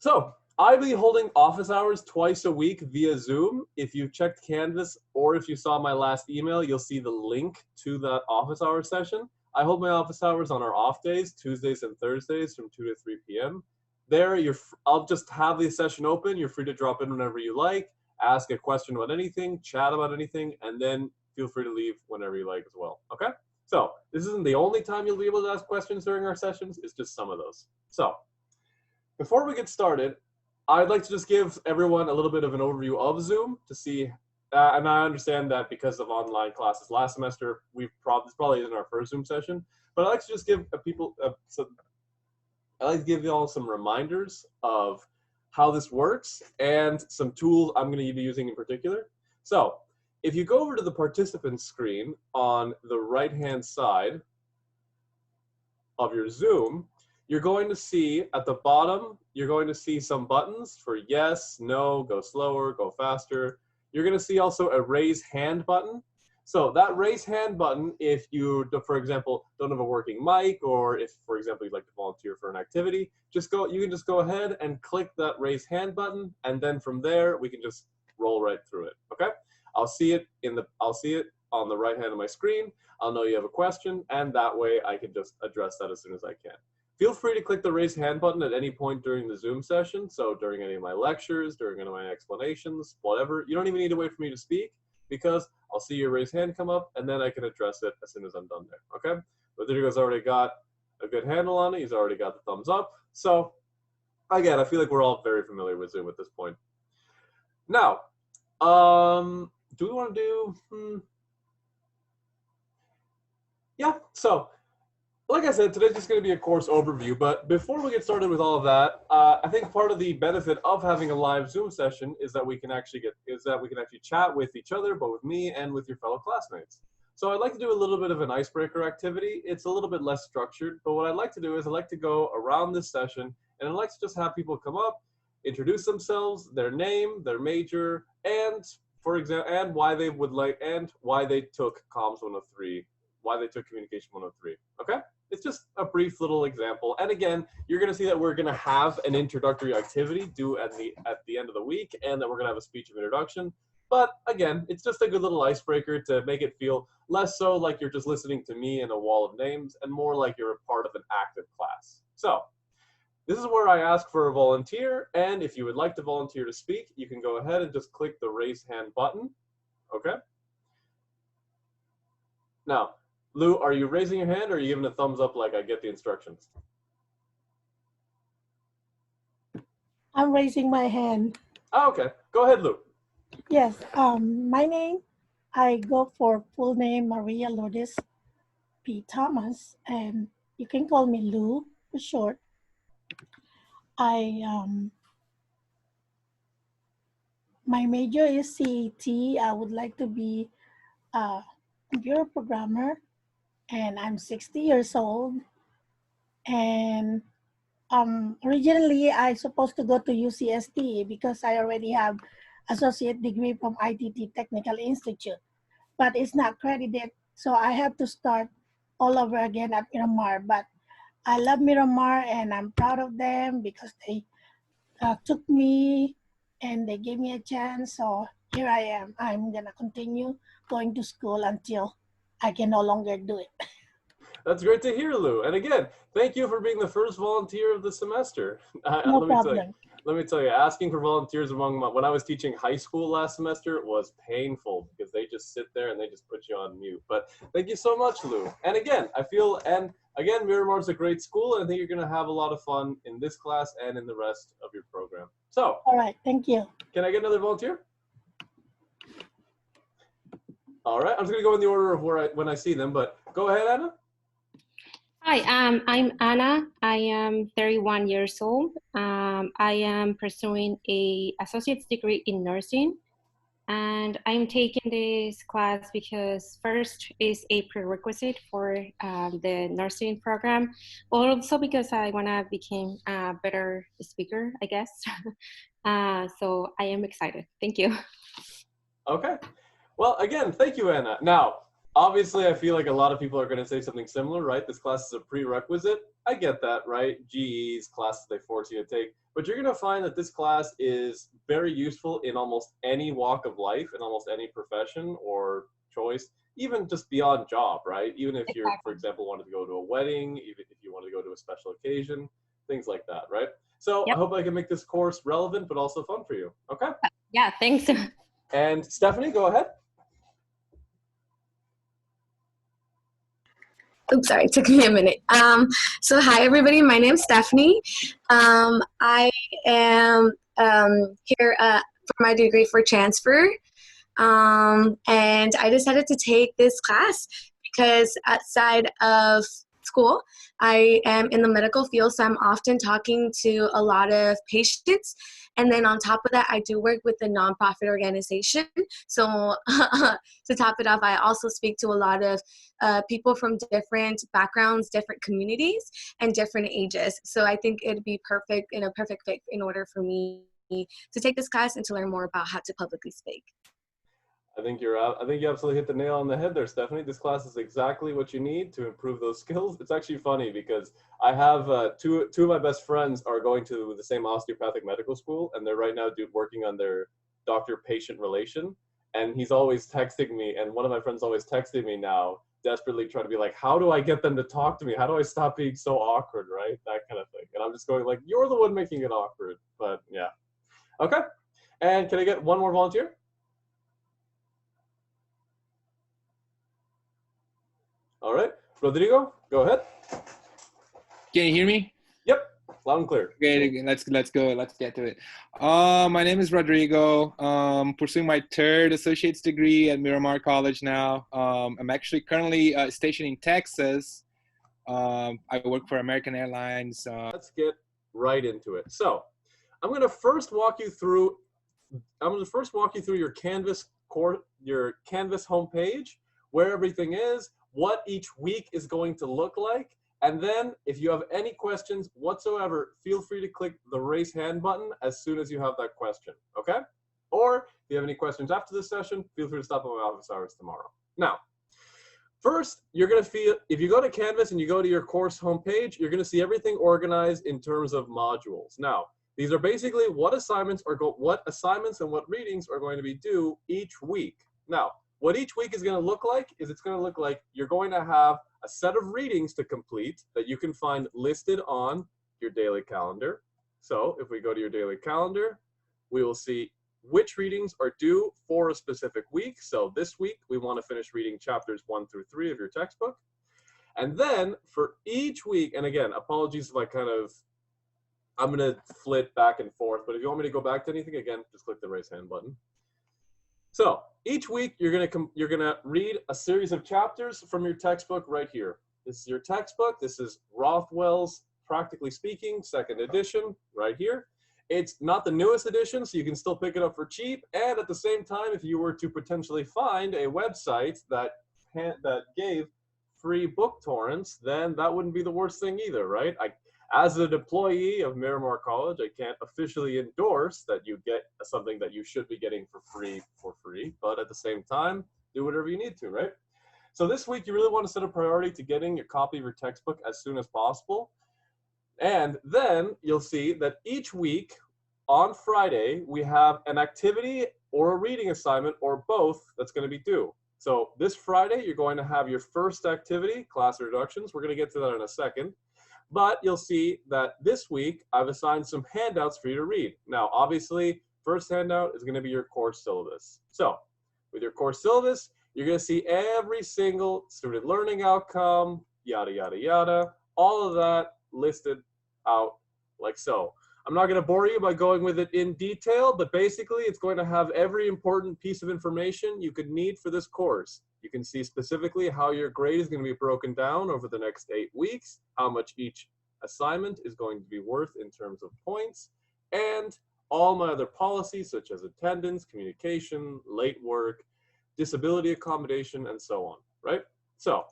So I'll be holding office hours twice a week via Zoom. If you've checked Canvas or if you saw my last email, you'll see the link to that office hour session. I hold my office hours on our off days, Tuesdays and Thursdays from 2 to 3 p.m. There, I'll just have the session open. You're free to drop in whenever you like, ask a question about anything, chat about anything, and then feel free to leave whenever you like as well, okay? So this isn't the only time you'll be able to ask questions during our sessions, it's just some of those. So before we get started, I'd like to just give everyone a little bit of an overview of Zoom to see, and I understand that because of online classes last semester, this probably isn't our first Zoom session, but I'd like to just give I'd like to give you all some reminders of how this works and some tools I'm going to be using in particular. So if you go over to the participant screen on the right-hand side of your Zoom, you're going to see at the bottom, you're going to see some buttons for yes, no, go slower, go faster. You're going to see also a raise hand button. So that raise hand button, if you, for example, don't have a working mic, or if, for example, you'd like to volunteer for an activity, you can just go ahead and click that raise hand button, and then from there we can just roll right through it. Okay? I'll see it on the right hand of my screen. I'll know you have a question, and that way I can just address that as soon as I can. Feel free to click the raise hand button at any point during the Zoom session. So during any of my lectures, during any of my explanations, whatever. You don't even need to wait for me to speak, because I'll see your raise hand come up and then I can address it as soon as I'm done there, okay? Rodrigo's already got a good handle on it. He's already got the thumbs up. So again, I feel like we're all very familiar with Zoom at this point. Now, do we want to do, yeah, so like I said, today's just going to be a course overview, but before we get started with all of that, I think part of the benefit of having a live Zoom session is that we can actually chat with each other, both with me and with your fellow classmates. So I'd like to do a little bit of an icebreaker activity. It's a little bit less structured, but what I'd like to do is I'd like to go around this session, and I'd like to just have people come up, introduce themselves, their name, their major, and for example, and why they took Comms 103, why they took Communication 103. Okay? It's just a brief little example. And again, you're going to see that we're going to have an introductory activity due at the end of the week, and that we're going to have a speech of introduction. But again, it's just a good little icebreaker to make it feel less so like you're just listening to me and a wall of names, and more like you're a part of an active class. So this is where I ask for a volunteer, and if you would like to volunteer to speak, you can go ahead and just click the raise hand button. Okay? Now, Lou, are you raising your hand, or are you giving a thumbs up like I get the instructions? I'm raising my hand. Oh, okay. Go ahead, Lou. Yes, my name, I go for full name Maria Lourdes P. Thomas, and you can call me Lou for short. My major is CET. I would like to be a computer programmer, and I'm 60 years old. And originally I supposed to go to UCSD because I already have associate degree from ITT Technical Institute, but it's not credited. So I have to start all over again at Miramar. But I love Miramar, and I'm proud of them because they took me and they gave me a chance. So here I am. I'm gonna continue going to school until I can no longer do it. That's great to hear, Lou. And again, thank you for being the first volunteer of the semester. No problem. Let me tell you, asking for volunteers when I was teaching high school last semester was painful, because they just sit there and they just put you on mute. But thank you so much, Lou. And again, Miramar's a great school, and I think you're going to have a lot of fun in this class and in the rest of your program. So, all right, thank you. Can I get another volunteer? All right, I'm just going to go in the order of when I see them, but go ahead, Anna. Hi, I'm Anna. I am 31 years old. I am pursuing an associate's degree in nursing, and I'm taking this class because first is a prerequisite for the nursing program, but also because I want to become a better speaker, I guess. So I am excited. Thank you. Okay. Well, again, thank you, Anna. Now, obviously, I feel like a lot of people are going to say something similar, right? This class is a prerequisite. I get that, right? GEs, classes they force you to take. But you're going to find that this class is very useful in almost any walk of life, in almost any profession or choice, even just beyond job, right? Even if you're, for Exactly. example, wanted to go to a wedding, even if you want to go to a special occasion, things like that, right? So I Yep. hope I can make this course relevant, but also fun for you. Okay? Yeah, thanks. And Stephanie, go ahead. Oops, sorry, it took me a minute. So hi everybody, my name's Stephanie. I am here for my degree for transfer. And I decided to take this class because outside of school, I am in the medical field, so I'm often talking to a lot of patients. And then on top of that, I do work with a nonprofit organization. So to top it off, I also speak to a lot of people from different backgrounds, different communities, and different ages. So I think it'd be perfect and a perfect fit in order for me to take this class and to learn more about how to publicly speak. I think you absolutely hit the nail on the head there, Stephanie. This class is exactly what you need to improve those skills. It's actually funny because I have two of my best friends are going to the same osteopathic medical school, and they're right now working on their doctor-patient relation. And he's always texting me, and one of my friends always texting me now, desperately trying to be like, how do I get them to talk to me? How do I stop being so awkward, right? That kind of thing. And I'm just going like, you're the one making it awkward. But yeah. Okay. And can I get one more volunteer? All right, Rodrigo, go ahead. Can you hear me? Yep, loud and clear. Okay, let's go. Let's get to it. My name is Rodrigo. Pursuing my third associate's degree at Miramar College now. I'm actually currently stationed in Texas. I work for American Airlines. Let's get right into it. So, I'm going to first walk you through your Canvas homepage, where everything is, what each week is going to look like, and then if you have any questions whatsoever, feel free to click the raise hand button as soon as you have that question, okay? Or if you have any questions after this session, feel free to stop by my office hours tomorrow. Now, first, you're going to feel, if you go to Canvas and you go to your course homepage, you're going to see everything organized in terms of modules. Now, these are basically what assignments and what readings are going to be due each week. Now, what each week is going to look like is it's going to look like you're going to have a set of readings to complete that you can find listed on your daily calendar. So if we go to your daily calendar, we will see which readings are due for a specific week. So this week, we want to finish reading chapters 1 through 3 of your textbook. And then for each week, and again, apologies if I'm going to flit back and forth, but if you want me to go back to anything, again, just click the raise hand button. So each week, you're gonna read a series of chapters from your textbook right here. This is your textbook. This is Rothwell's Practically Speaking, 2nd edition, right here. It's not the newest edition, so you can still pick it up for cheap. And at the same time, if you were to potentially find a website that gave free book torrents, then that wouldn't be the worst thing either, right? As an employee of Miramar College, I can't officially endorse that you get something that you should be getting for free, but at the same time, do whatever you need to, right? So this week, you really want to set a priority to getting your copy of your textbook as soon as possible. And then you'll see that each week on Friday, we have an activity or a reading assignment or both that's going to be due. So this Friday, you're going to have your first activity, class introductions. We're going to get to that in a second. But you'll see that this week, I've assigned some handouts for you to read. Now, obviously, first handout is going to be your course syllabus. So with your course syllabus, you're going to see every single student learning outcome, yada, yada, yada, all of that listed out like so. I'm not going to bore you by going with it in detail, but basically it's going to have every important piece of information you could need for this course. You can see specifically how your grade is going to be broken down over the next 8 weeks, how much each assignment is going to be worth in terms of points, and all my other policies such as attendance, communication, late work, disability accommodation, and so on, right? So,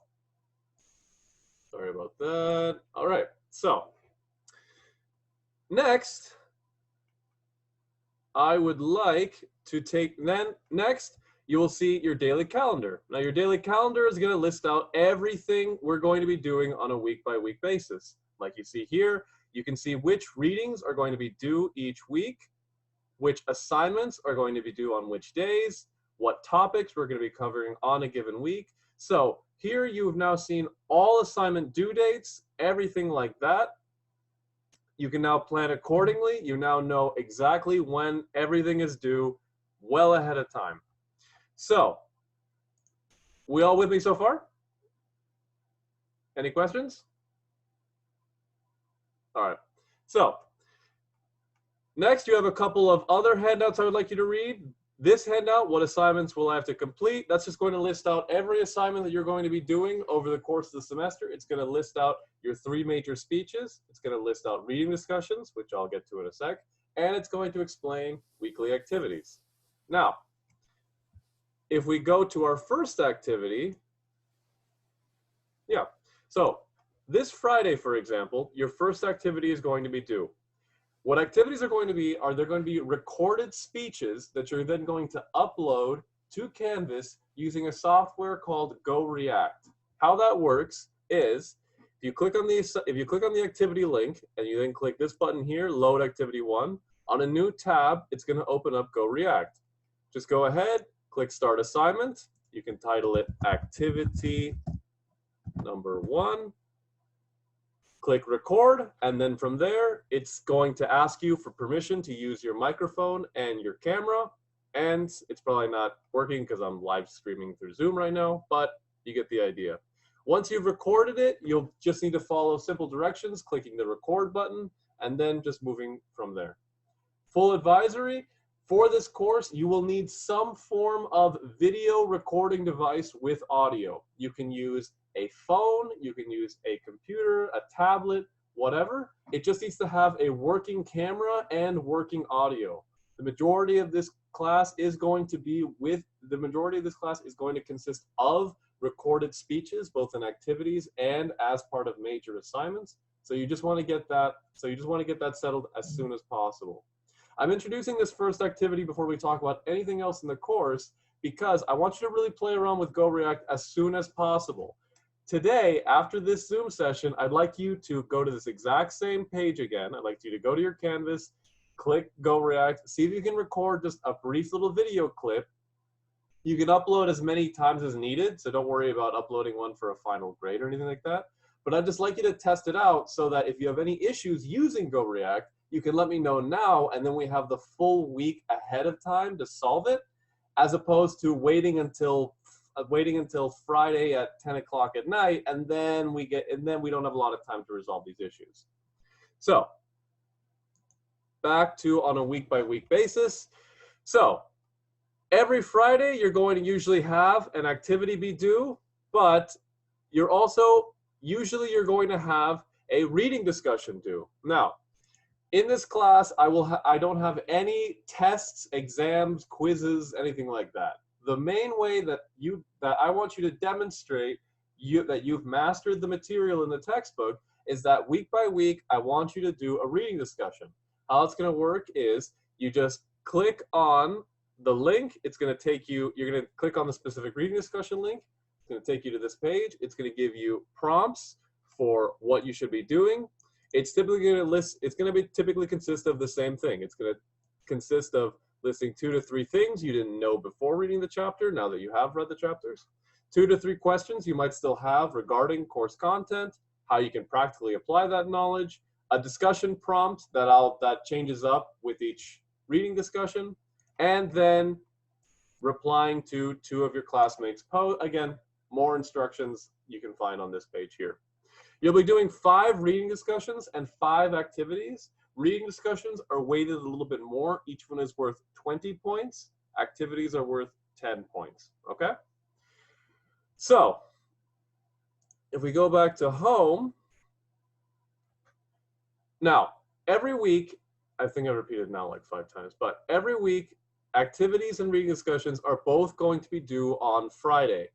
sorry about that. All right, so next, I would like to take, next, you will see your daily calendar. Now your daily calendar is going to list out everything we're going to be doing on a week-by-week basis. Like you see here, you can see which readings are going to be due each week, which assignments are going to be due on which days, what topics we're going to be covering on a given week. So here you've now seen all assignment due dates, everything like that. You can now plan accordingly. You now know exactly when everything is due well ahead of time. So, we all with me so far? Any questions? All right. So, next you have a couple of other handouts I would like you to read. This handout, what assignments will I have to complete? That's just going to list out every assignment that you're going to be doing over the course of the semester. It's going to list out your 3 major speeches. It's going to list out reading discussions, which I'll get to in a sec. And it's going to explain weekly activities. Now, if we go to our first activity, so this Friday, for example, your first activity is going to be due. What activities are going to be they're going to be recorded speeches that you're then going to upload to Canvas using a software called GoReact. How that works is if you click on the activity link and you then click this button here, load activity 1, on a new tab, it's going to open up GoReact. Just go ahead, click start assignment. You can title it activity number 1. Click record, and then from there, it's going to ask you for permission to use your microphone and your camera. And it's probably not working because I'm live streaming through Zoom right now, but you get the idea. Once you've recorded it, you'll just need to follow simple directions, clicking the record button, and then just moving from there. Full advisory, for this course, you will need some form of video recording device with audio. You can use a phone, you can use a computer, a tablet, whatever. It just needs to have a working camera and working audio. The majority of this class is going to consist of recorded speeches, both in activities and as part of major assignments. So you just want to get that settled as soon as possible. I'm introducing this first activity before we talk about anything else in the course because I want you to really play around with GoReact as soon as possible. Today, after this Zoom session, I'd like you to go to this exact same page again. I'd like you to go to your Canvas, click GoReact, see if you can record just a brief little video clip. You can upload as many times as needed, so don't worry about uploading one for a final grade or anything like that. But I'd just like you to test it out so that if you have any issues using GoReact, you can let me know now, and then we have the full week ahead of time to solve it, as opposed to waiting until Friday at 10 o'clock at night, and then we don't have a lot of time to resolve these issues. So back to on a week-by-week basis. So every Friday, you're going to usually have an activity be due, but you're going to have a reading discussion due. Now, in this class, I don't have any tests, exams, quizzes, anything like that. The main way that I want you to demonstrate that you've mastered the material in the textbook is that week by week, I want you to do a reading discussion. How it's going to work is you just click on the link. It's going to take you, you're going to click on the specific reading discussion link. It's going to take you to this page. It's going to give you prompts for what you should be doing. It's typically going to typically consist of the same thing. It's going to consist of listing 2 to 3 things you didn't know before reading the chapter, now that you have read the chapters. 2 to 3 questions you might still have regarding course content, how you can practically apply that knowledge, a discussion prompt that changes up with each reading discussion, and then replying to 2 of your classmates' posts. Again, more instructions you can find on this page here. You'll be doing 5 reading discussions and 5 activities. Reading discussions are weighted a little bit more. Each one is worth 20 points. Activities are worth 10 points, okay? So, if we go back to home, now, every week, I think I repeated now like 5 times, but every week, activities and reading discussions are both going to be due on Friday.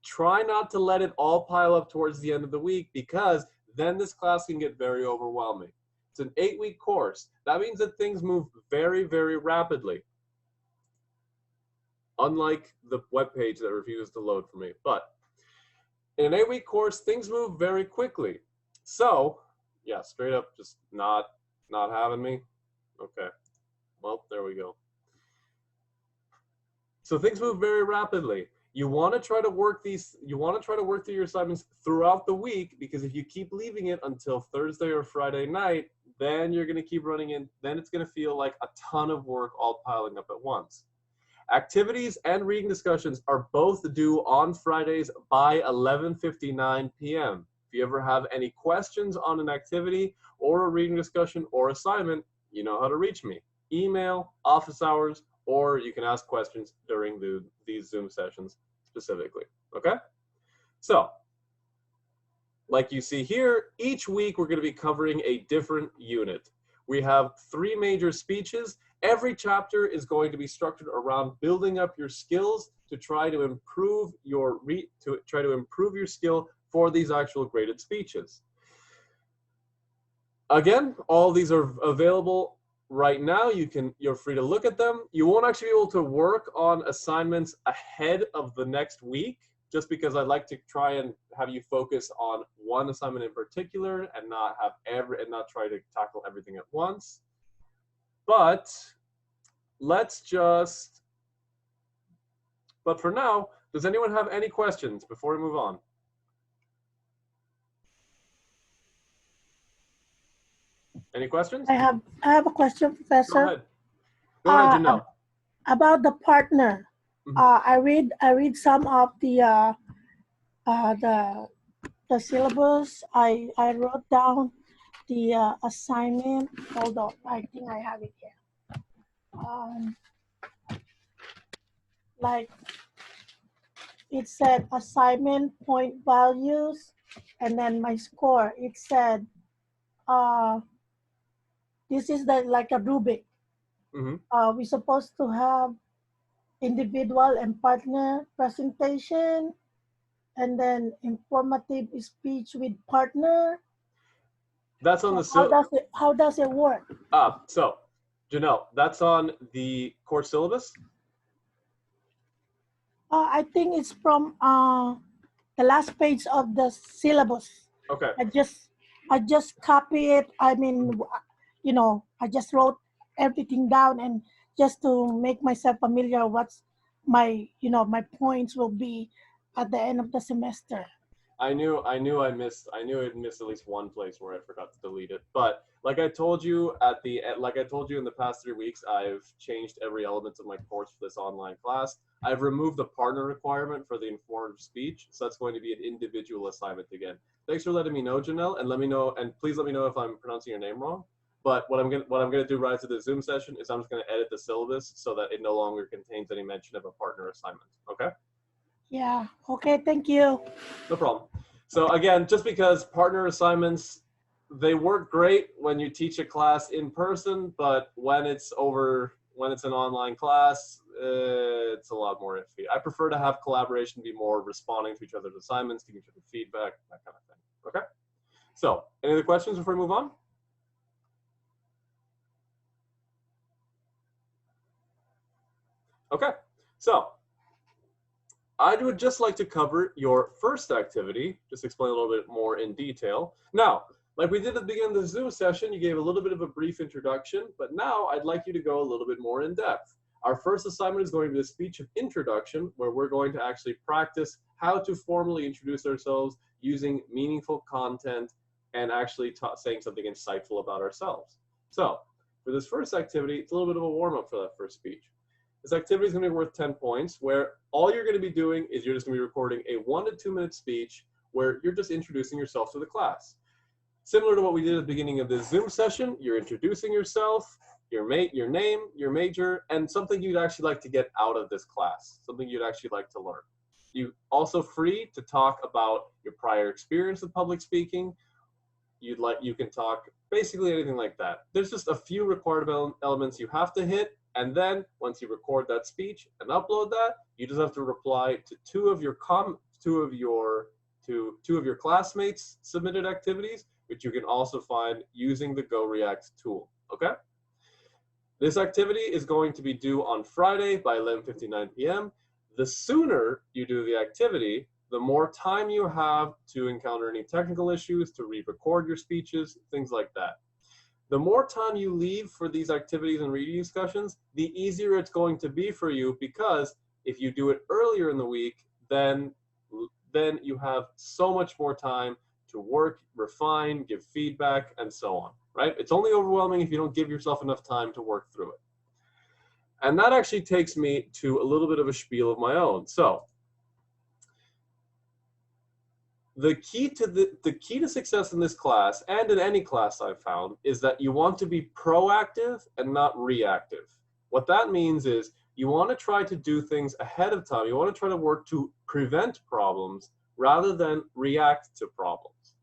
Try not to let it all pile up towards the end of the week because then this class can get very overwhelming. It's an 8-week course. That means that things move very, very rapidly. unlike the web page that refuses to load for me. But in an 8-week course, things move very quickly. So, yeah, straight up just not having me. Okay, well, there we go. So things move very rapidly. You want to try to work through your assignments throughout the week, because if you keep leaving it until Thursday or Friday night, then you're going to keep running in. Then it's going to feel like a ton of work all piling up at once. Activities and reading discussions are both due on Fridays by 11:59 p.m. If you ever have any questions on an activity or a reading discussion or assignment, you know how to reach me. Email, office hours, or you can ask questions during these Zoom sessions specifically, okay? So, like you see here, each week we're going to be covering a different unit. We have 3 major speeches. Every chapter is going to be structured around building up your skills to try to improve your skill for these actual graded speeches. Again, all these are available right now. You're free to look at them. You won't actually be able to work on assignments ahead of the next week, just because I'd like to try and have you focus on one assignment in particular and not try to tackle everything at once. But for now, does anyone have any questions before we move on? Any questions? I have a question, Professor. Go ahead, Janelle. About the partner. Mhm. I read some of the syllabus. I wrote down the assignment. Hold on, I think I have it here. Like it said assignment point values, and then my score. It said this is like a Rubik. We're supposed to have individual and partner presentation, and then informative speech with partner. That's on How does it work? So, Janelle, that's on the course syllabus? I think it's from the last page of the syllabus. Okay. I just copy it. I mean, you know, I just wrote everything down, and just to make myself familiar what's my points will be at the end of the semester. I knew I'd missed at least one place where I forgot to delete it. But like I told you in the past 3 weeks, I've changed every element of my course for this online class. I've removed the partner requirement for the informative speech, so that's going to be an individual assignment again. Thanks for letting me know, Janelle, and please let me know if I'm pronouncing your name wrong. But what I'm gonna do right after the Zoom session is I'm just gonna edit the syllabus so that it no longer contains any mention of a partner assignment. Okay? Yeah. Okay. Thank you. No problem. So again, just because partner assignments, they work great when you teach a class in person, but when it's an online class, it's a lot more iffy. I prefer to have collaboration be more responding to each other's assignments, giving each other feedback, that kind of thing. Okay? So, any other questions before we move on? Okay, so I would just like to cover your first activity, just explain a little bit more in detail. Now, like we did at the beginning of the Zoom session, you gave a little bit of a brief introduction, but now I'd like you to go a little bit more in depth. Our first assignment is going to be a speech of introduction, where we're going to actually practice how to formally introduce ourselves using meaningful content and actually saying something insightful about ourselves. So, for this first activity, it's a little bit of a warm-up for that first speech. This activity is going to be worth 10 points, where all you're going to be doing is you're just going to be recording a 1 to 2 minute speech where you're just introducing yourself to the class. Similar to what we did at the beginning of this Zoom session, you're introducing yourself, your name, your major, and something you'd actually like to get out of this class, something you'd actually like to learn. You're also free to talk about your prior experience with public speaking. You can talk basically anything like that. There's just a few required elements you have to hit. And then once you record that speech and upload that, you just have to reply to two of your classmates' submitted activities, which you can also find using the Go React tool. Okay? This activity is going to be due on Friday by 11:59 p.m. The sooner you do the activity, the more time you have to encounter any technical issues, to re-record your speeches, things like that. The more time you leave for these activities and reading discussions, the easier it's going to be for you, because if you do it earlier in the week, then you have so much more time to work, refine, give feedback, and so on, right? It's only overwhelming if you don't give yourself enough time to work through it. And that actually takes me to a little bit of a spiel of my own. So the key to success in this class, and in any class I've found, is that you want to be proactive and not reactive. What that means is you want to try to do things ahead of time. You want to try to work to prevent problems rather than react to problems.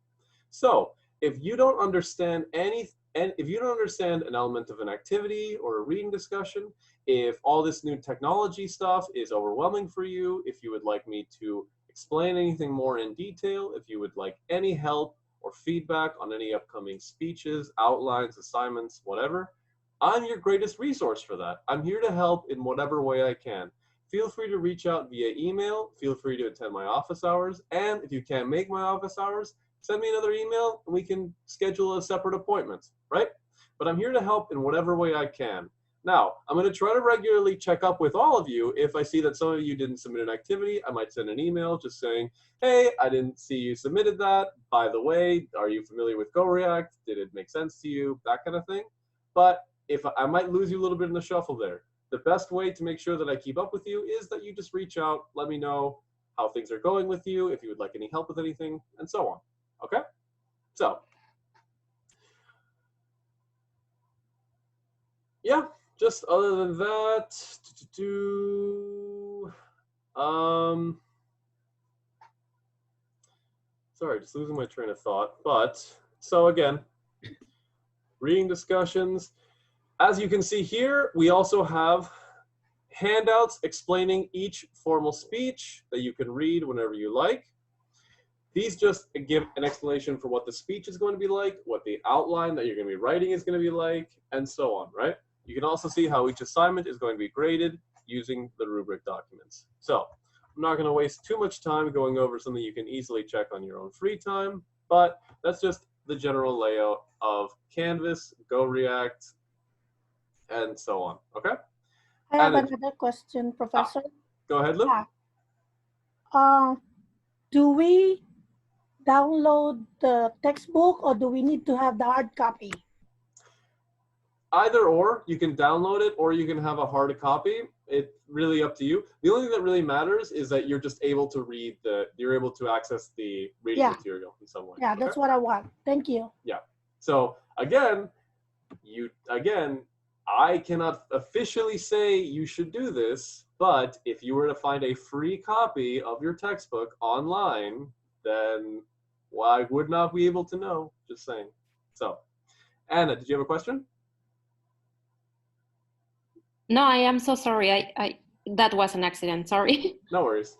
So if you don't understand if you don't understand an element of an activity or a reading discussion, if all this new technology stuff is overwhelming for you, if you would like me to explain anything more in detail, if you would like any help or feedback on any upcoming speeches, outlines, assignments, whatever, I'm your greatest resource for that. I'm here to help in whatever way I can. Feel free to reach out via email. Feel free to attend my office hours. And if you can't make my office hours, send me another email and we can schedule a separate appointment, right? But I'm here to help in whatever way I can. Now, I'm going to try to regularly check up with all of you. If I see that some of you didn't submit an activity, I might send an email just saying, hey, I didn't see you submitted that. By the way, are you familiar with GoReact? Did it make sense to you? That kind of thing. But if I might lose you a little bit in the shuffle there. The best way to make sure that I keep up with you is that you just reach out, let me know how things are going with you, if you would like any help with anything, and so on. Okay? So, yeah, just other than that, sorry, just losing my train of thought. But, so again, reading discussions. As you can see here, we also have handouts explaining each formal speech that you can read whenever you like. These just give an explanation for what the speech is going to be like, what the outline that you're going to be writing is going to be like, and so on, right? You can also see how each assignment is going to be graded using the rubric documents. So I'm not going to waste too much time going over something you can easily check on your own free time, but that's just the general layout of Canvas, GoReact, and so on, okay? I have another question, Professor. Go ahead, Lou. Do we download the textbook or do we need to have the hard copy? Either or, you can download it or you can have a hard copy. It's really up to you. The only thing that really matters is that you're just able to read you're able to access the reading material in some way. Yeah, that's what I want. Thank you. Yeah. So again, I cannot officially say you should do this, but if you were to find a free copy of your textbook online, then well, I would not be able to know, just saying. So, Anna, did you have a question? No, I am so sorry. I that was an accident. Sorry. No worries.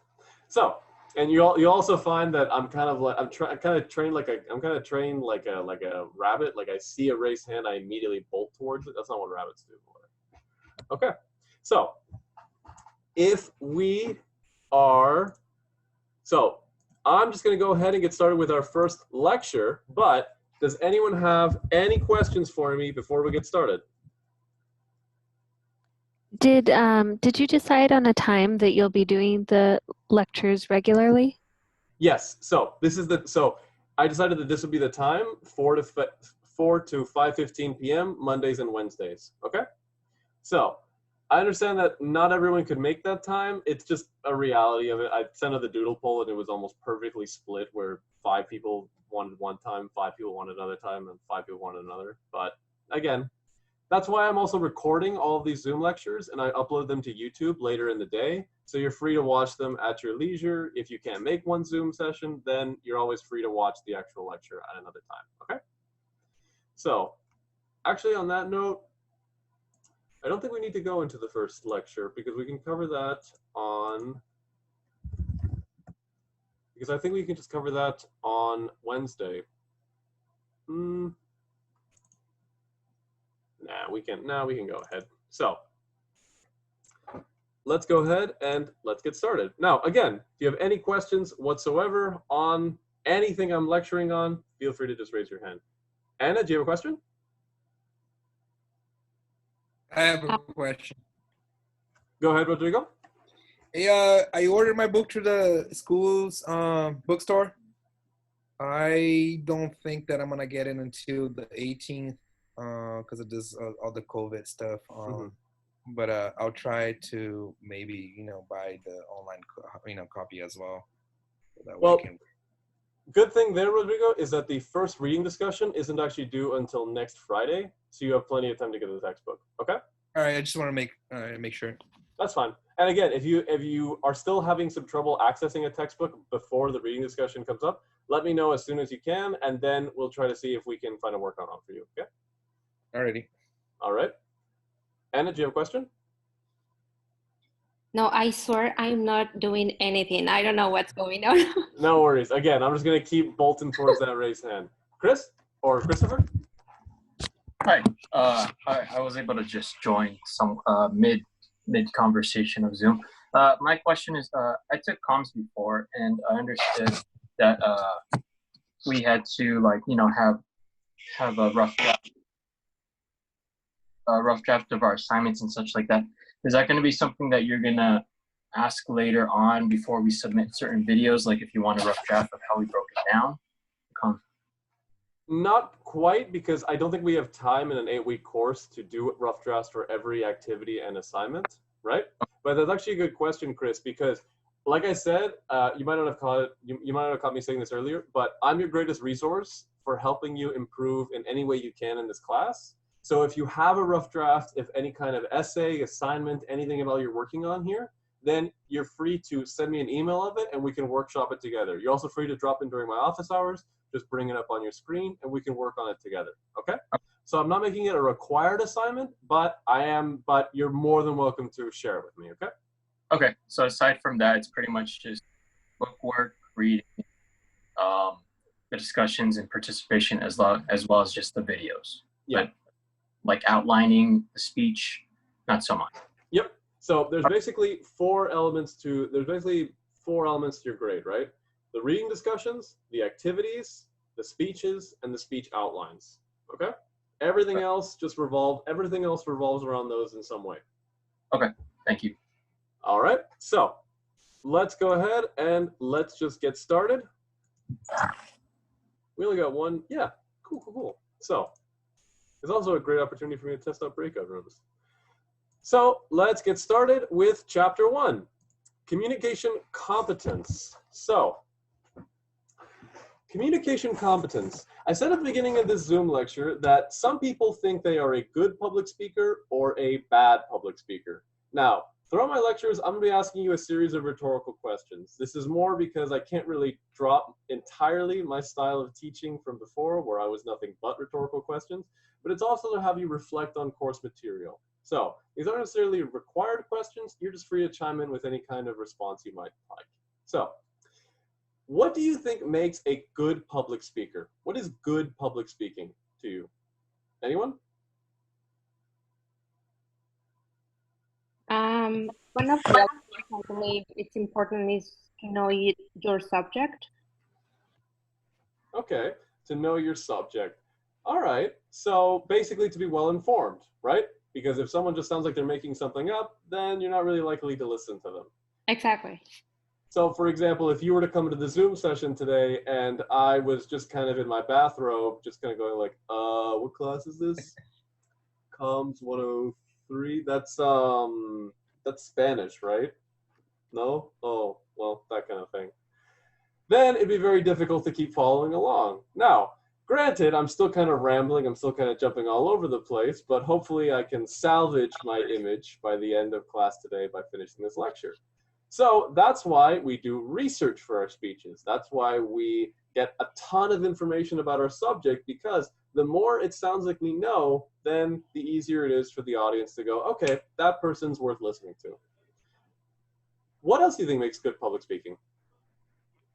So, and you also find that I'm kind of trained like a rabbit. Like I see a raised hand, I immediately bolt towards it. That's not what rabbits do. Okay. So, I'm just going to go ahead and get started with our first lecture. But does anyone have any questions for me before we get started? Did you decide on a time that you'll be doing the lectures regularly? Yes. So I decided that this would be the time, 4 to 5:15 p.m. Mondays and Wednesdays. Okay. So I understand that not everyone could make that time. It's just a reality of it. I sent out the doodle poll and it was almost perfectly split, where 5 people wanted one time, 5 people wanted another time, and 5 people wanted another. But again, that's why I'm also recording all of these Zoom lectures and I upload them to YouTube later in the day. So you're free to watch them at your leisure. If you can't make one Zoom session, then you're always free to watch the actual lecture at another time, okay? So actually on that note, I don't think we need to go into the first lecture because we can cover that I think we can just cover that on Wednesday. Nah, we can go ahead. So let's go ahead and let's get started. Now, again, if you have any questions whatsoever on anything I'm lecturing on, feel free to just raise your hand. Anna, do you have a question? I have a question. Go ahead, Rodrigo. Hey, I ordered my book through the school's bookstore. I don't think that I'm gonna get it until the 18th because of this all the COVID stuff. But I'll try to maybe buy the online copy as well. So that way I can. Good thing there, Rodrigo, is that the first reading discussion isn't actually due until next Friday, so you have plenty of time to get the textbook. Okay. All right. I just want to make sure. That's fine. And again, if you are still having some trouble accessing a textbook before the reading discussion comes up, let me know as soon as you can, and then we'll try to see if we can find a workaround for you. Okay. Alrighty. All right. Anna, do you have a question? No, I swear I'm not doing anything. I don't know what's going on. No worries. Again, I'm just going to keep bolting towards that raised hand. Chris or Christopher? Hi. I was able to just join some mid conversation of Zoom. My question is, I took comms before, and I understood that we had to have a rough draft of our assignments and such like that. Is that going to be something that you're going to ask later on before we submit certain videos, like if you want a rough draft of how we broke it down? Not quite, because I don't think we have time in an 8-week course to do rough drafts for every activity and assignment, right? But that's actually a good question, Chris, because like I said, you might not have caught it, you might not have caught me saying this earlier, but I'm your greatest resource for helping you improve in any way you can in this class. So if you have a rough draft, if any kind of essay, assignment, anything at all you're working on here, then you're free to send me an email of it and we can workshop it together. You're also free to drop in during my office hours, just bring it up on your screen and we can work on it together, okay? So I'm not making it a required assignment, but you're more than welcome to share it with me, okay? Okay, so aside from that, it's pretty much just book work, reading, the discussions and participation as well as just the videos. Yeah. But like outlining the speech, not so much. Yep. So there's basically four elements to your grade, right? The reading discussions, the activities, the speeches, and the speech outlines. Okay? Everything else revolves around those in some way. Okay, thank you. All right. So let's go ahead and let's just get started. We only got one. Yeah, cool. So it's also a great opportunity for me to test out breakout rooms. So let's get started with chapter 1, communication competence. So communication competence. I said at the beginning of this Zoom lecture that some people think they are a good public speaker or a bad public speaker. Now, throughout my lectures, I'm going to be asking you a series of rhetorical questions. This is more because I can't really drop entirely my style of teaching from before, where I was nothing but rhetorical questions, but it's also to have you reflect on course material. So these aren't necessarily required questions. You're just free to chime in with any kind of response you might like. So what do you think makes a good public speaker? What is good public speaking to you? Anyone? One of the things I believe it's important is to know your subject. Okay, to know your subject. All right, so basically to be well informed, right? Because if someone just sounds like they're making something up, then you're not really likely to listen to them. Exactly. So for example, if you were to come to the Zoom session today and I was just kind of in my bathrobe, just kind of going like, what class is this? Comms 103, that's Spanish, right? No? Oh, well, that kind of thing. Then it'd be very difficult to keep following along. Now, granted, I'm still kind of rambling, I'm still kind of jumping all over the place, but hopefully I can salvage my image by the end of class today by finishing this lecture. So that's why we do research for our speeches. That's why we get a ton of information about our subject, because the more it sounds like we know, then the easier it is for the audience to go, okay, that person's worth listening to. What else do you think makes good public speaking?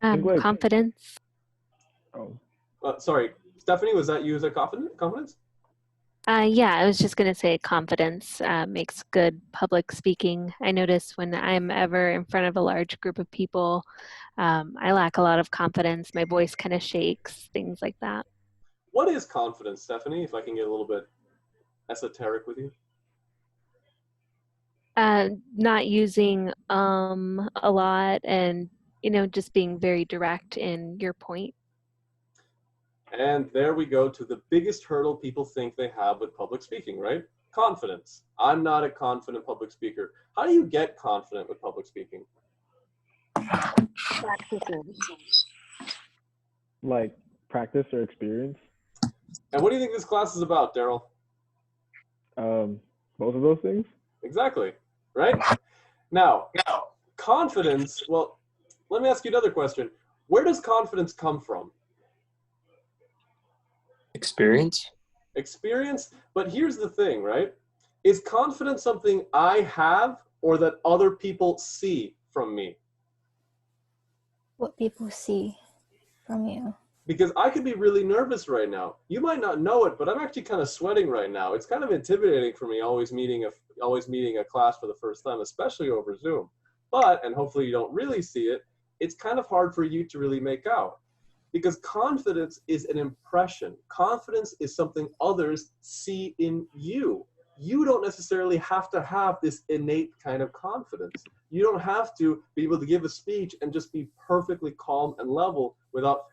Confidence. Sorry, Stephanie, was that you? Is that confidence? Yeah, I was just going to say confidence makes good public speaking. I notice when I'm ever in front of a large group of people, I lack a lot of confidence. My voice kind of shakes, things like that. What is confidence, Stephanie, if I can get a little bit esoteric with you? Not using a lot and, just being very direct in your point. And there we go to the biggest hurdle people think they have with public speaking, right? Confidence. I'm not a confident public speaker. How do you get confident with public speaking? Practicing. Like practice or experience. And what do you think this class is about, Daryl? Both of those things. Exactly, right? Now, confidence, well, let me ask you another question. Where does confidence come from? Experience. Experience, but here's the thing, right? Is confidence something I have or that other people see from me? What people see from you. Because I could be really nervous right now. You might not know it, but I'm actually kind of sweating right now. It's kind of intimidating for me always meeting a class for the first time, especially over Zoom. But, and hopefully you don't really see it, it's kind of hard for you to really make out. Because confidence is an impression. Confidence is something others see in you. You don't necessarily have to have this innate kind of confidence. You don't have to be able to give a speech and just be perfectly calm and level without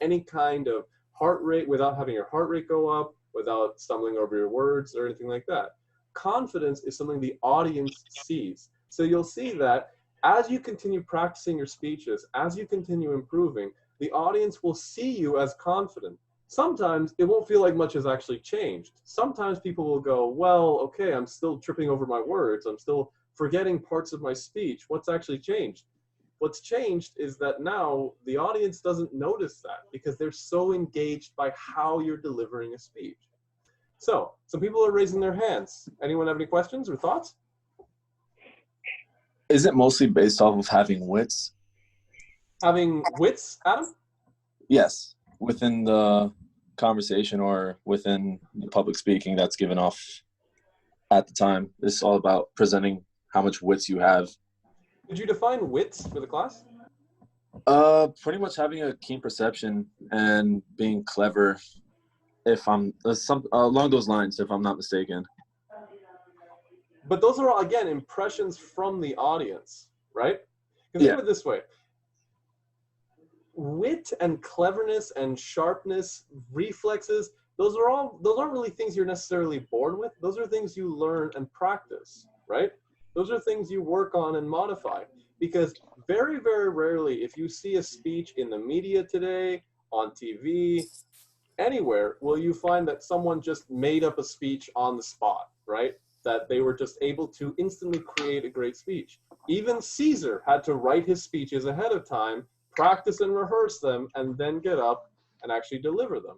any kind of heart rate, without having your heart rate go up, without stumbling over your words or anything like that. Confidence is something the audience sees. So you'll see that as you continue practicing your speeches, as you continue improving, the audience will see you as confident. Sometimes it won't feel like much has actually changed. Sometimes people will go, well, okay, I'm still tripping over my words. I'm still forgetting parts of my speech. What's actually changed? What's changed is that now the audience doesn't notice that because they're so engaged by how you're delivering a speech. So, some people are raising their hands. Anyone have any questions or thoughts? Is it mostly based off of having wits? Having wits, Adam? Yes, within the conversation or within the public speaking that's given off at the time. It's all about presenting how much wits you have. Did you define wits for the class? Pretty much having a keen perception and being clever, if I'm along those lines, if I'm not mistaken. But those are all, again, impressions from the audience, right? Because think of it this way. Wit and cleverness and sharpness, reflexes, those aren't really things you're necessarily born with. Those are things you learn and practice, right? Those are things you work on and modify. Because very, very rarely, if you see a speech in the media today, on TV, anywhere, will you find that someone just made up a speech on the spot, right? That they were just able to instantly create a great speech. Even Caesar had to write his speeches ahead of time, practice and rehearse them, and then get up and actually deliver them.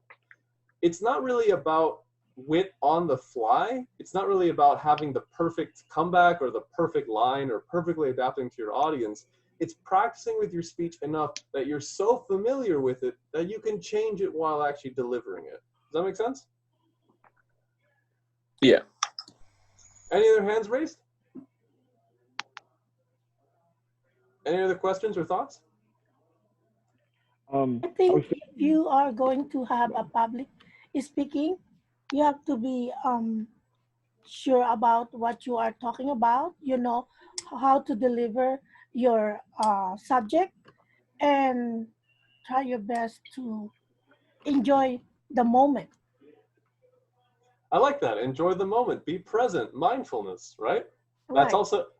It's not really about wit on the fly. It's not really about having the perfect comeback or the perfect line or perfectly adapting to your audience. It's practicing with your speech enough that you're so familiar with it that you can change it while actually delivering it. Does that make sense? Yeah. Any other hands raised? Any other questions or thoughts? I think if you are going to have a public speaking, you have to be sure about what you are talking about, you know, how to deliver your subject, and try your best to enjoy the moment. I like that. Enjoy the moment. Be present. Mindfulness, right? Right.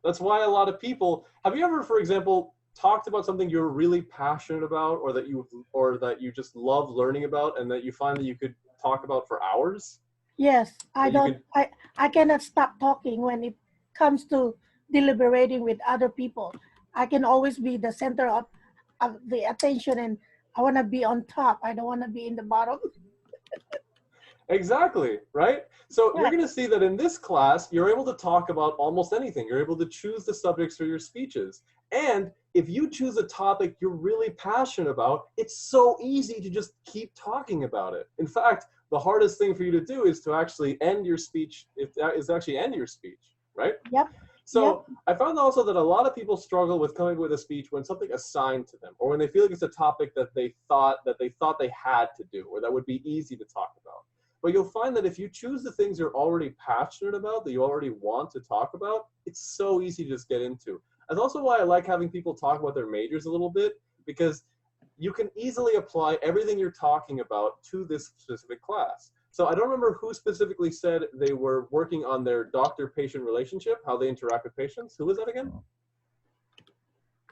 That's why a lot of people, have you ever, for example, talked about something you're really passionate about or that you just love learning about and that you find that you could talk about for hours? Yes, I cannot stop talking when it comes to deliberating with other people. I can always be the center of the attention, and I want to be on top. I don't want to be in the bottom. Exactly, right? So you're Right. going to see that in this class, you're able to talk about almost anything. You're able to choose the subjects for your speeches. And if you choose a topic you're really passionate about, it's so easy to just keep talking about it. In fact, the hardest thing for you to do is to actually end your speech, right? Yep. So I found also that a lot of people struggle with coming up with a speech when something assigned to them, or when they feel like it's a topic that they thought they had to do, or that would be easy to talk about. But you'll find that if you choose the things you're already passionate about, that you already want to talk about, it's so easy to just get into. That's also why I like having people talk about their majors a little bit, because you can easily apply everything you're talking about to this specific class. So I don't remember who specifically said they were working on their doctor-patient relationship, how they interact with patients. Who was that again?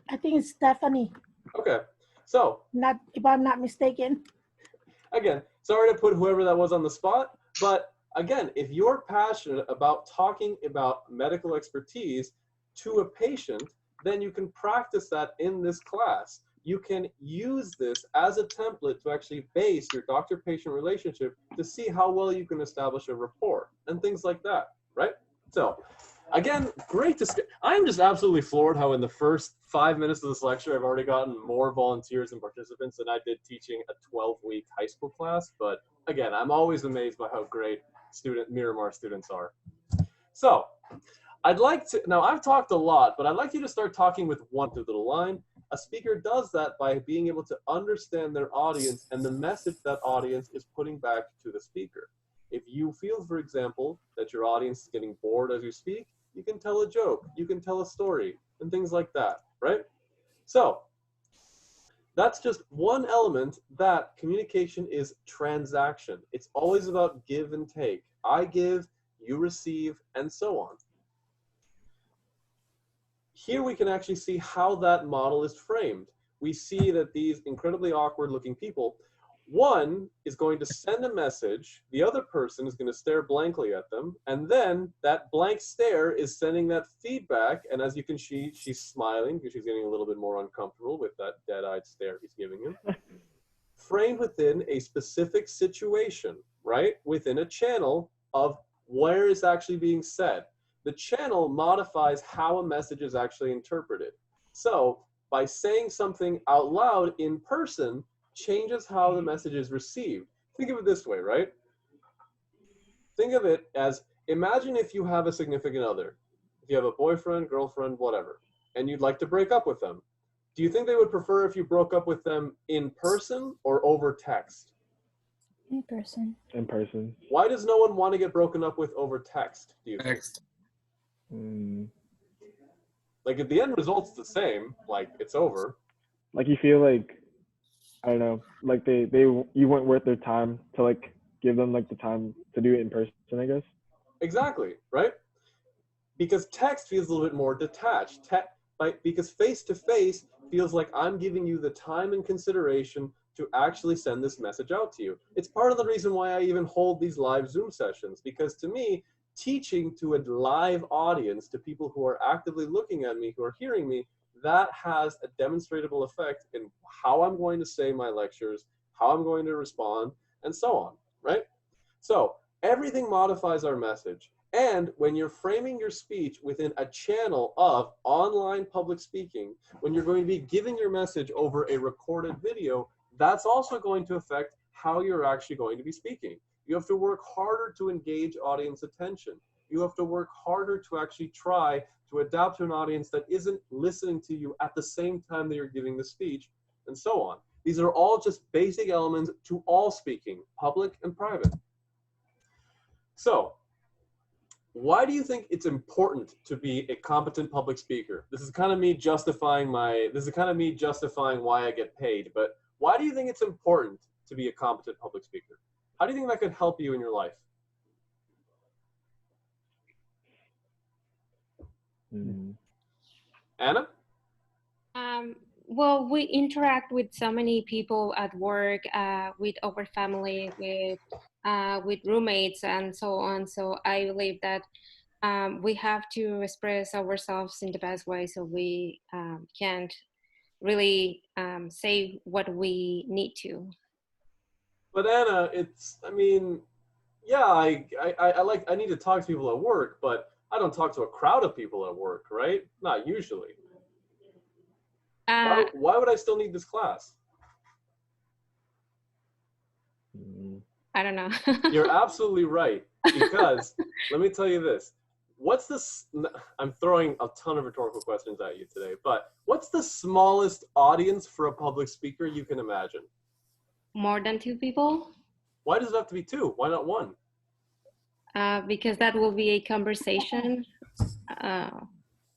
I think it's Stephanie. Okay, so If I'm not mistaken. again, sorry to put whoever that was on the spot, but again, if you're passionate about talking about medical expertise to a patient, then you can practice that in this class. You can use this as a template to actually base your doctor-patient relationship to see how well you can establish a rapport and things like that, right? So again, great to I'm just absolutely floored how in the first 5 minutes of this lecture, I've already gotten more volunteers and participants than I did teaching a 12-week high school class. But again, I'm always amazed by how great Miramar students are. So I'd like to, now I've talked a lot, but I'd like you to start talking with one through the line. A speaker does that by being able to understand their audience and the message that audience is putting back to the speaker. If you feel, for example, that your audience is getting bored as you speak, you can tell a joke, you can tell a story, and things like that, right? So that's just one element that communication is transaction. It's always about give and take. I give, you receive, and so on. Here we can actually see how that model is framed. We see that these incredibly awkward looking people, one is going to send a message, the other person is going to stare blankly at them, and then that blank stare is sending that feedback, and as you can see, she's smiling because she's getting a little bit more uncomfortable with that dead-eyed stare he's giving him. Framed within a specific situation, right? Within a channel of where it's actually being said. The channel modifies how a message is actually interpreted. So by saying something out loud in person changes how the message is received. Think of it this way, right? Think of it as, imagine if you have a significant other. If you have a boyfriend, girlfriend, whatever, and you'd like to break up with them. Do you think they would prefer if you broke up with them in person or over text? In person. In person. Why does no one want to get broken up with over text, do you think? Text. Like if the end result's the same, like it's over. Like you feel like, I don't know, like you weren't worth their time to like give them like the time to do it in person, I guess. Exactly, right? Because text feels a little bit more detached. Because face-to-face feels like I'm giving you the time and consideration to actually send this message out to you. It's part of the reason why I even hold these live Zoom sessions, because to me, teaching to a live audience, to people who are actively looking at me, who are hearing me, that has a demonstrable effect in how I'm going to say my lectures, how I'm going to respond, and so on, right? So everything modifies our message. And when you're framing your speech within a channel of online public speaking, when you're going to be giving your message over a recorded video, that's also going to affect how you're actually going to be speaking. You have to work harder to engage audience attention. You have to work harder to actually try to adapt to an audience that isn't listening to you at the same time that you're giving the speech, and so on. These are all just basic elements to all speaking, public and private. So, why do you think it's important to be a competent public speaker? This is kind of me justifying why I get paid, but why do you think it's important to be a competent public speaker? How do you think that could help you in your life? Anna? Well, we interact with so many people at work, with our family, with roommates, and so on. So I believe that we have to express ourselves in the best way, so we can't really say what we need to. But Anna, I need to talk to people at work, but I don't talk to a crowd of people at work, right? Not usually. Why would I still need this class? I don't know. You're absolutely right, because let me tell you this. I'm throwing a ton of rhetorical questions at you today, but what's the smallest audience for a public speaker you can imagine? More than 2 people? Why does it have to be 2? Why not 1? Because that will be a conversation.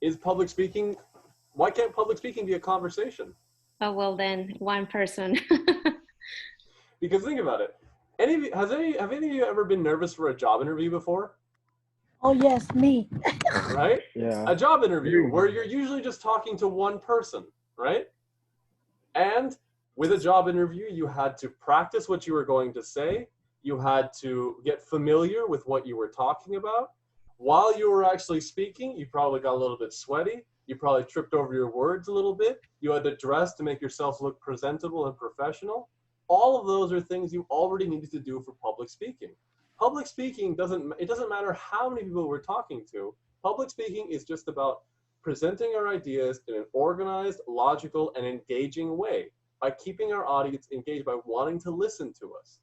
Is public speaking, why can't public speaking be a conversation? Oh, well then, 1 person. Because think about it. Have any of you ever been nervous for a job interview before? Oh yes, me. Right? Yeah. A job interview where you're usually just talking to 1 person, right? And with a job interview, you had to practice what you were going to say. You had to get familiar with what you were talking about. While you were actually speaking, you probably got a little bit sweaty. You probably tripped over your words a little bit. You had to dress to make yourself look presentable and professional. All of those are things you already needed to do for public speaking. Public speaking doesn't matter how many people we're talking to. Public speaking is just about presenting our ideas in an organized, logical, and engaging way by keeping our audience engaged, by wanting to listen to us.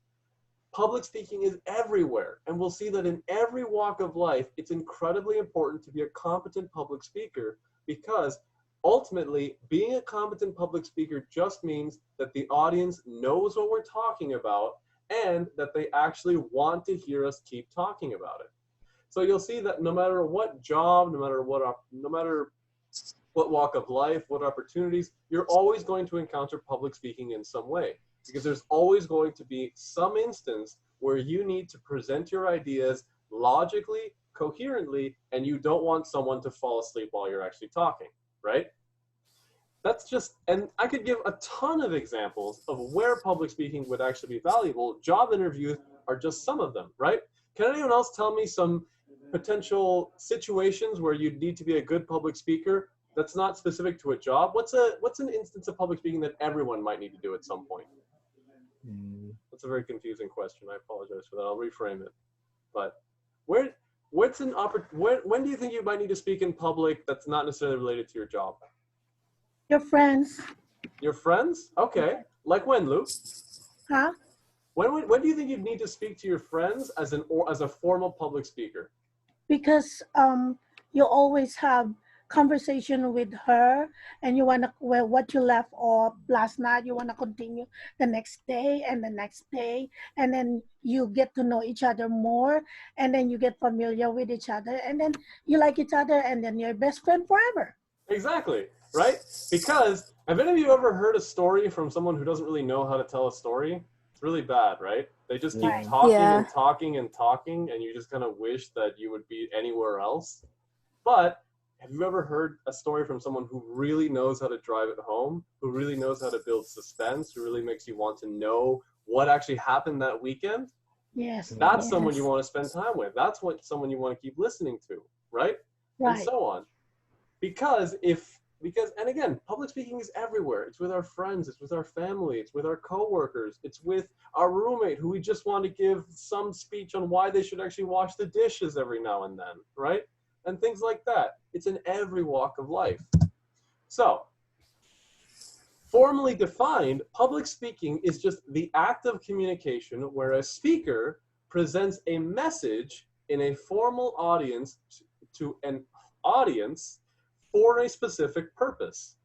Public speaking is everywhere, and we'll see that in every walk of life, it's incredibly important to be a competent public speaker, because ultimately, being a competent public speaker just means that the audience knows what we're talking about and that they actually want to hear us keep talking about it. So you'll see that no matter what job, no matter what walk of life, what opportunities, you're always going to encounter public speaking in some way, because there's always going to be some instance where you need to present your ideas logically, coherently, and you don't want someone to fall asleep while you're actually talking, right? That's just, and I could give a ton of examples of where public speaking would actually be valuable. Job interviews are just some of them, right? Can anyone else tell me some potential situations where you'd need to be a good public speaker that's not specific to a job? What's an instance of public speaking that everyone might need to do at some point? That's a very confusing question. I apologize for that. I'll reframe it. But when do you think you might need to speak in public that's not necessarily related to your job? Your friends. Your friends? Okay. Like when, Lou? Huh? When do you think you'd need to speak to your friends as a formal public speaker? Because you always have conversation with her, and you want to, well, what you left off last night, you want to continue the next day and the next day, and then you get to know each other more, and then you get familiar with each other, and then you like each other, and then you're best friend forever. Exactly, right? Because have any of you ever heard a story from someone who doesn't really know how to tell a story? It's really bad, right? They just keep talking and talking and talking, and you just kind of wish that you would be anywhere else. But have you ever heard a story from someone who really knows how to drive it home, who really knows how to build suspense, who really makes you want to know what actually happened that weekend? Yes. That's someone you want to spend time with. That's someone you want to keep listening to, right? Right. And so on. Because and again, public speaking is everywhere. It's with our friends, it's with our family, it's with our coworkers, it's with our roommate who we just want to give some speech on why they should actually wash the dishes every now and then, right? And things like that. It's in every walk of life. So, formally defined, public speaking is just the act of communication where a speaker presents a message in a formal audience to an audience for a specific purpose.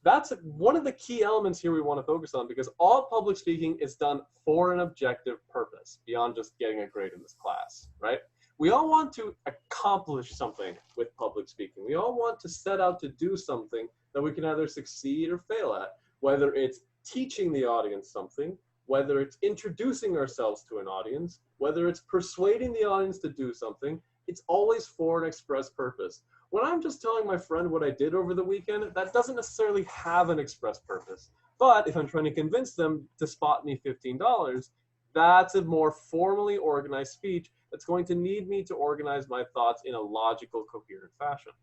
That's one of the key elements here we want to focus on, because all public speaking is done for an objective purpose beyond just getting a grade in this class, right? We all want to accomplish something with public speaking. We all want to set out to do something that we can either succeed or fail at, whether it's teaching the audience something, whether it's introducing ourselves to an audience, whether it's persuading the audience to do something. It's always for an express purpose. When I'm just telling my friend what I did over the weekend, that doesn't necessarily have an express purpose. But if I'm trying to convince them to spot me $15, that's a more formally organized speech that's going to need me to organize my thoughts in a logical, coherent fashion.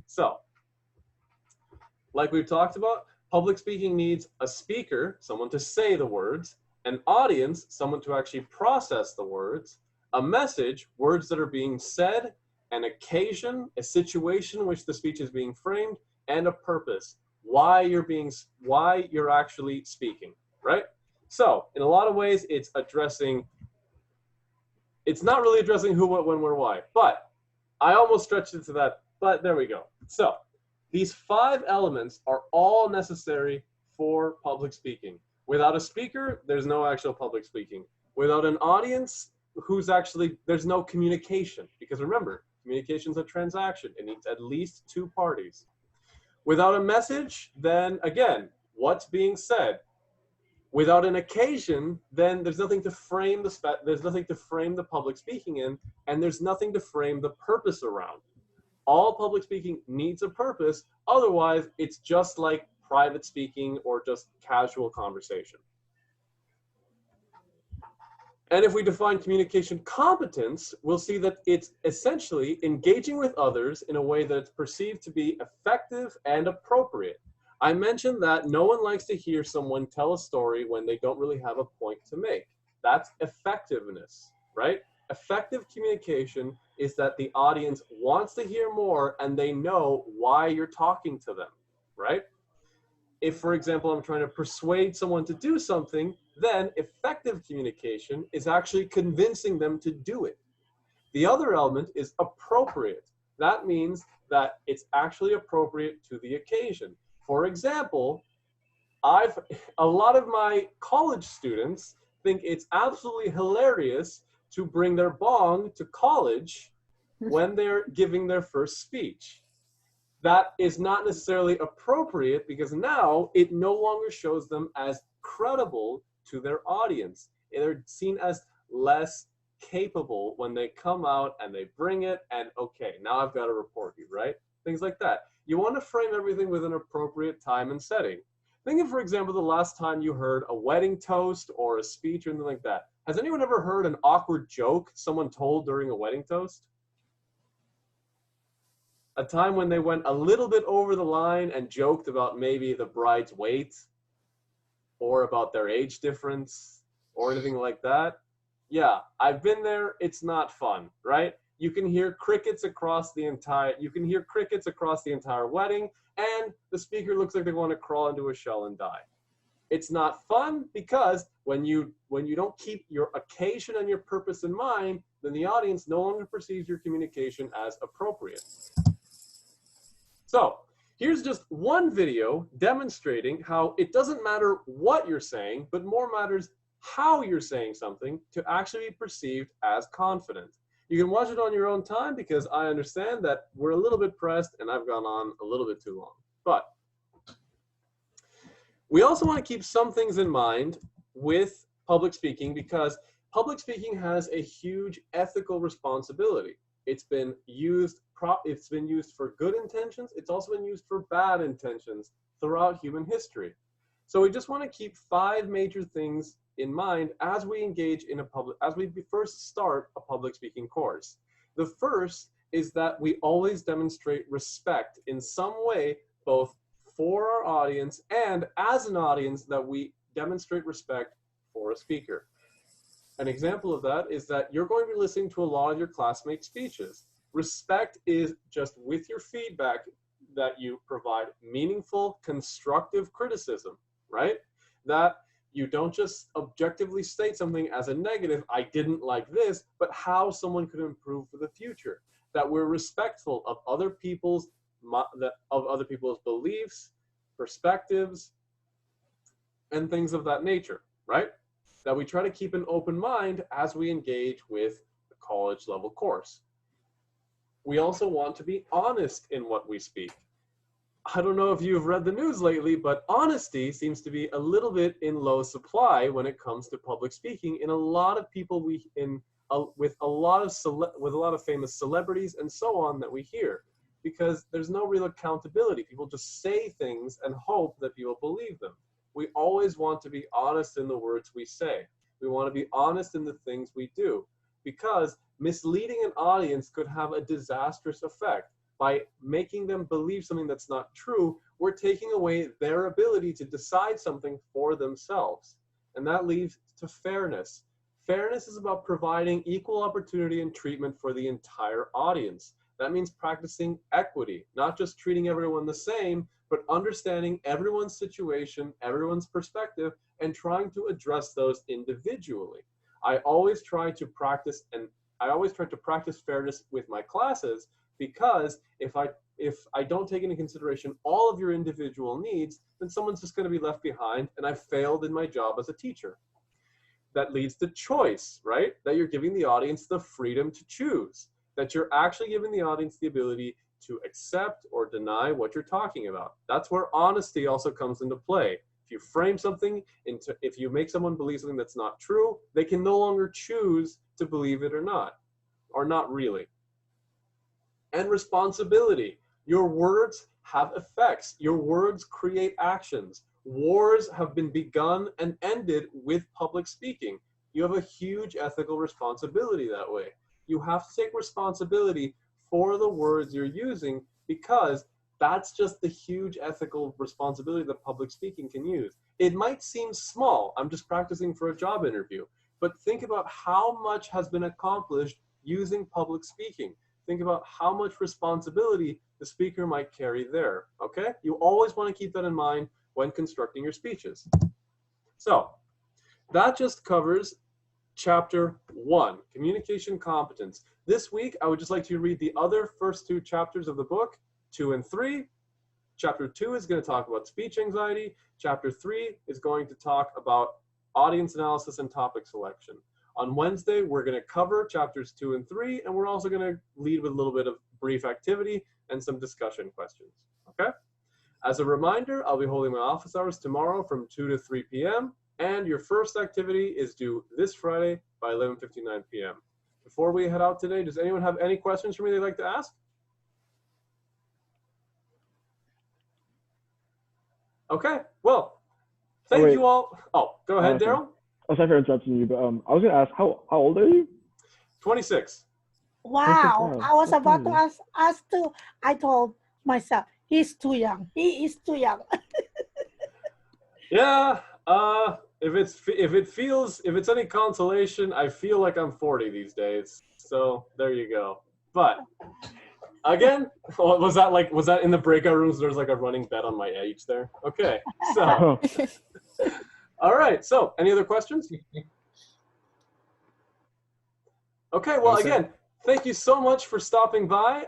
So, like we've talked about, public speaking needs a speaker, someone to say the words, an audience, someone to actually process the words, a message, words that are being said, an occasion, a situation in which the speech is being framed, and a purpose, why you're actually speaking, right? So in a lot of ways, it's not really addressing who, what, when, where, why, but I almost stretched it to that, but there we go. So these 5 elements are all necessary for public speaking. Without a speaker, there's no actual public speaking. Without an audience, there's no communication, because remember, communication is a transaction. It needs at least 2 parties. Without a message, then again, what's being said? Without an occasion, then there's nothing to frame the public speaking in, and there's nothing to frame the purpose around. All public speaking needs a purpose, otherwise it's just like private speaking or just casual conversation. And if we define communication competence, we'll see that it's essentially engaging with others in a way that's perceived to be effective and appropriate. I mentioned that no one likes to hear someone tell a story when they don't really have a point to make. That's effectiveness, right? Effective communication is that the audience wants to hear more and they know why you're talking to them, right? If, for example, I'm trying to persuade someone to do something, then effective communication is actually convincing them to do it. The other element is appropriate. That means that it's actually appropriate to the occasion. For example, a lot of my college students think it's absolutely hilarious to bring their bong to college when they're giving their first speech. That is not necessarily appropriate because now it no longer shows them as credible to their audience. They're seen as less capable when they come out and they bring it and, okay, now I've got to report you, right? Things like that. You want to frame everything with an appropriate time and setting. Think of, for example, the last time you heard a wedding toast or a speech or anything like that. Has anyone ever heard an awkward joke someone told during a wedding toast? A time when they went a little bit over the line and joked about maybe the bride's weight or about their age difference or anything like that? Yeah, I've been there. It's not fun, right? You can hear crickets across the entire wedding, and the speaker looks like they want to crawl into a shell and die. It's not fun because when you don't keep your occasion and your purpose in mind, then the audience no longer perceives your communication as appropriate. So here's just one video demonstrating how it doesn't matter what you're saying, but more matters how you're saying something to actually be perceived as confident. You can watch it on your own time because I understand that we're a little bit pressed and I've gone on a little bit too long. But we also want to keep some things in mind with public speaking because public speaking has a huge ethical responsibility. It's been used for good intentions. It's also been used for bad intentions throughout human history. So we just want to keep 5 major things in mind as we engage in as we first start a public speaking course. The first is that we always demonstrate respect in some way, both for our audience and as an audience, that we demonstrate respect for a speaker. An example of that is that you're going to be listening to a lot of your classmates' speeches. Respect is just with your feedback that you provide meaningful, constructive criticism, right? That you don't just objectively state something as a negative, I didn't like this, but how someone could improve for the future. That we're respectful of other people's beliefs, perspectives, and things of that nature, right? That we try to keep an open mind as we engage with a college level course. We also want to be honest in what we speak. I don't know if you've read the news lately, but honesty seems to be a little bit in low supply when it comes to public speaking in a lot of people with a lot of famous celebrities and so on that we hear, because there's no real accountability. People just say things and hope that people believe them. We always want to be honest in the words we say. We want to be honest in the things we do, because misleading an audience could have a disastrous effect. By making them believe something that's not true, we're taking away their ability to decide something for themselves. And that leads to fairness. Fairness is about providing equal opportunity and treatment for the entire audience. That means practicing equity, not just treating everyone the same, but understanding everyone's situation, everyone's perspective, and trying to address those individually. I always try to practice fairness with my classes, because if I don't take into consideration all of your individual needs, then someone's just going to be left behind, and I failed in my job as a teacher. That leads to choice, right? That you're giving the audience the freedom to choose, that you're actually giving the audience the ability to accept or deny what you're talking about. That's where honesty also comes into play. If you frame something into, if you make someone believe something that's not true, they can no longer choose to believe it or not really. And responsibility. Your words have effects. Your words create actions. Wars have been begun and ended with public speaking. You have a huge ethical responsibility that way. You have to take responsibility for the words you're using, because that's just the huge ethical responsibility that public speaking can use. It might seem small, I'm just practicing for a job interview, but think about how much has been accomplished using public speaking. Think about how much responsibility the speaker might carry there, okay? You always want to keep that in mind when constructing your speeches. So that just covers Chapter 1, Communication Competence. This week, I would just like to read the other first 2 chapters of the book, 2 and 3. Chapter 2 is going to talk about speech anxiety. Chapter 3 is going to talk about audience analysis and topic selection. On Wednesday, we're going to cover chapters 2 and 3, and we're also going to lead with a little bit of brief activity and some discussion questions, okay? As a reminder, I'll be holding my office hours tomorrow from 2 to 3 p.m., and your first activity is due this Friday by 11:59 p.m. Before we head out today, does anyone have any questions for me they'd like to ask? Okay, well, thank you all. Oh, go ahead, Daryl. Oh, sorry for interrupting you, but I was gonna ask, how old are you? 26. Wow, I was about to Okay. ask too. I told myself, he's too young. He is too young. Yeah, if it's any consolation, I feel like I'm 40 these days. So there you go. But again, was that in the breakout rooms? There's like a running bet on my age there. Okay, so all right. So any other questions? Okay, well, again, thank you so much for stopping by.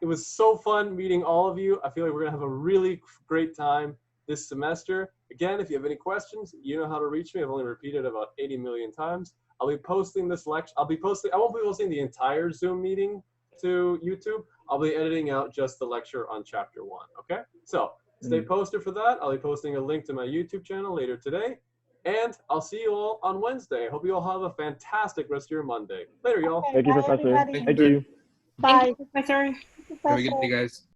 It was so fun meeting all of you. I feel like we're gonna have a really great time this semester. Again, if you have any questions, you know how to reach me. I've only repeated about 80 million times. I'll be posting this lecture. I won't be posting the entire Zoom meeting to YouTube. I'll be editing out just the lecture on chapter 1, okay? So stay posted for that. I'll be posting a link to my YouTube channel later today. And I'll see you all on Wednesday. I hope you all have a fantastic rest of your Monday. Later, y'all. Okay, Thank you, bye, Professor. everybody. Thank you. Bye. Professor. Have a good day, guys.